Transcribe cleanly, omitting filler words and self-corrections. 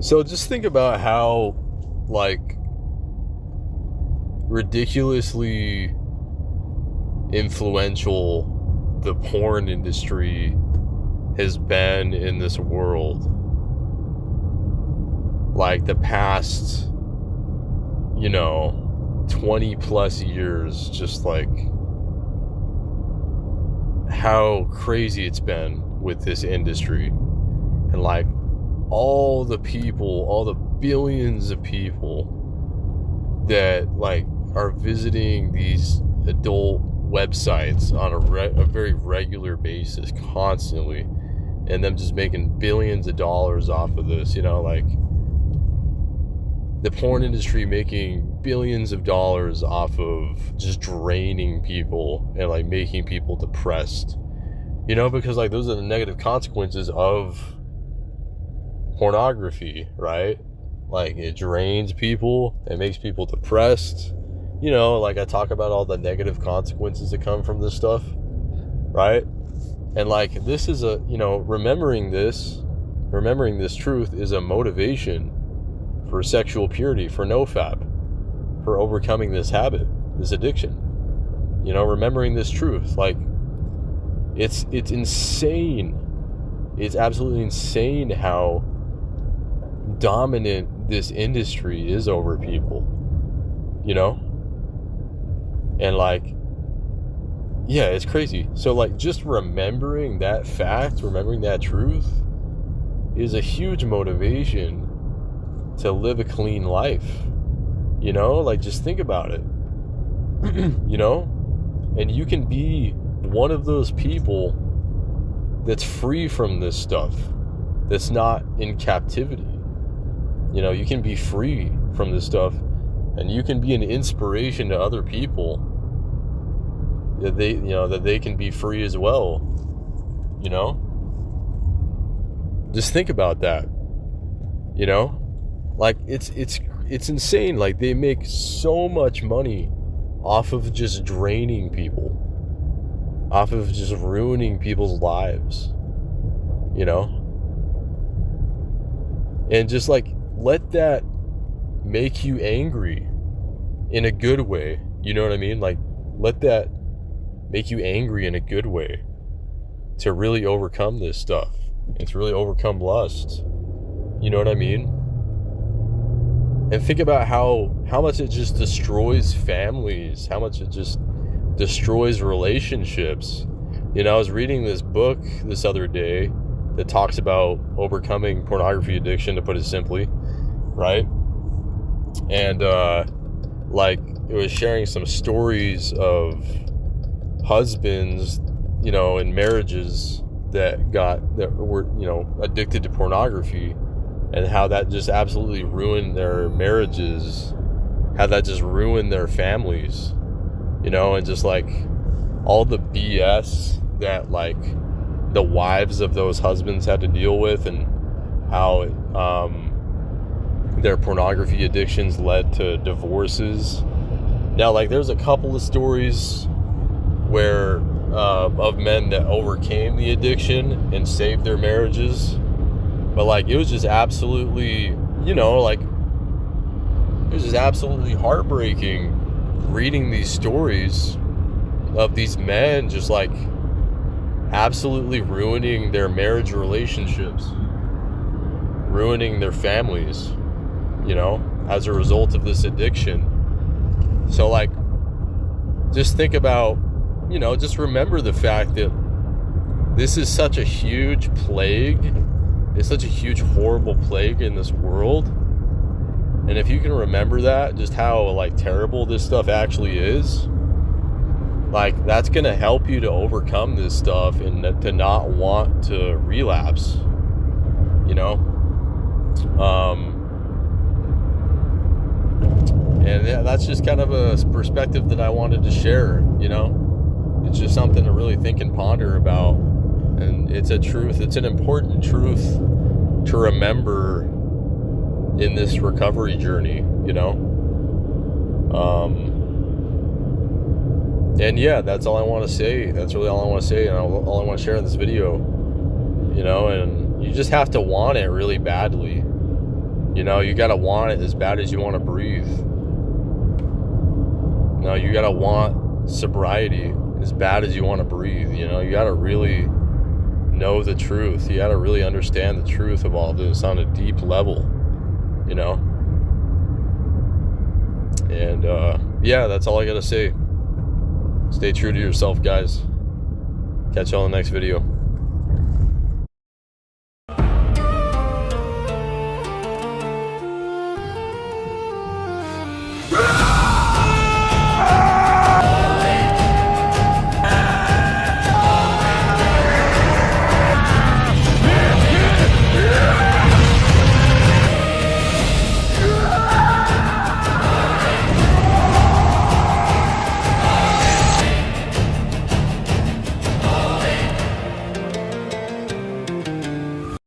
So just think about how, like, ridiculously influential the porn industry has been in this world. Like, the past, 20 plus years, just like how crazy it's been with this industry. And like all the billions of people that like are visiting these adult websites on a very regular basis constantly, and them just making billions of dollars off of this, like the porn industry making billions of dollars off of just draining people and like making people depressed, because like those are the negative consequences of pornography, right? Like, it drains people, it makes people depressed, like I talk about all the negative consequences that come from this stuff, right? And like, this is remembering this truth is a motivation for sexual purity, for Nofap, for overcoming this habit, this addiction. Remembering this truth, like, it's insane. It's absolutely insane how dominant this industry is over people, and like, yeah, it's crazy. So like, just remembering that fact, remembering that truth is a huge motivation to live a clean life, like, just think about it. And you can be one of those people that's free from this stuff, that's not in captivity. You can be free from this stuff, and you can be an inspiration to other people that they can be free as well. Just think about that. Like, it's insane. Like, they make so much money off of just draining people, off of just ruining people's lives, and just like, let that make you angry in a good way. You know what I mean? Like, let that make you angry in a good way to really overcome this stuff and to really overcome lust. You know what I mean? And think about how much it just destroys families, how much it just destroys relationships. I was reading this book this other day that talks about overcoming pornography addiction, to put it simply, right? And like, it was sharing some stories of husbands, in marriages that were addicted to pornography, and how that just absolutely ruined their marriages, how that just ruined their families, and just like all the BS that like the wives of those husbands had to deal with, and how their pornography addictions led to divorces. Now, like, there's a couple of stories where of men that overcame the addiction and saved their marriages, but like, it was just absolutely, like, it was just absolutely heartbreaking reading these stories of these men just like absolutely ruining their marriage relationships, ruining their families, as a result of this addiction. So like, just think about, just remember the fact that this is such a huge plague. It's such a huge, horrible plague in this world. And if you can remember that, just how like terrible this stuff actually is, like, that's going to help you to overcome this stuff and to not want to relapse, and yeah, that's just kind of a perspective that I wanted to share. It's just something to really think and ponder about, and it's a truth. It's an important truth to remember in this recovery journey, and yeah, that's all I want to say. That's really all I want to say, and all I want to share in this video, and you just have to want it really badly. You know, you gotta want it as bad as you want to breathe. No, you gotta want sobriety as bad as you want to breathe. You know, you gotta really know the truth. You gotta really understand the truth of all this on a deep level. You know? And yeah, that's all I gotta say. Stay true to yourself, guys. Catch y'all in the next video.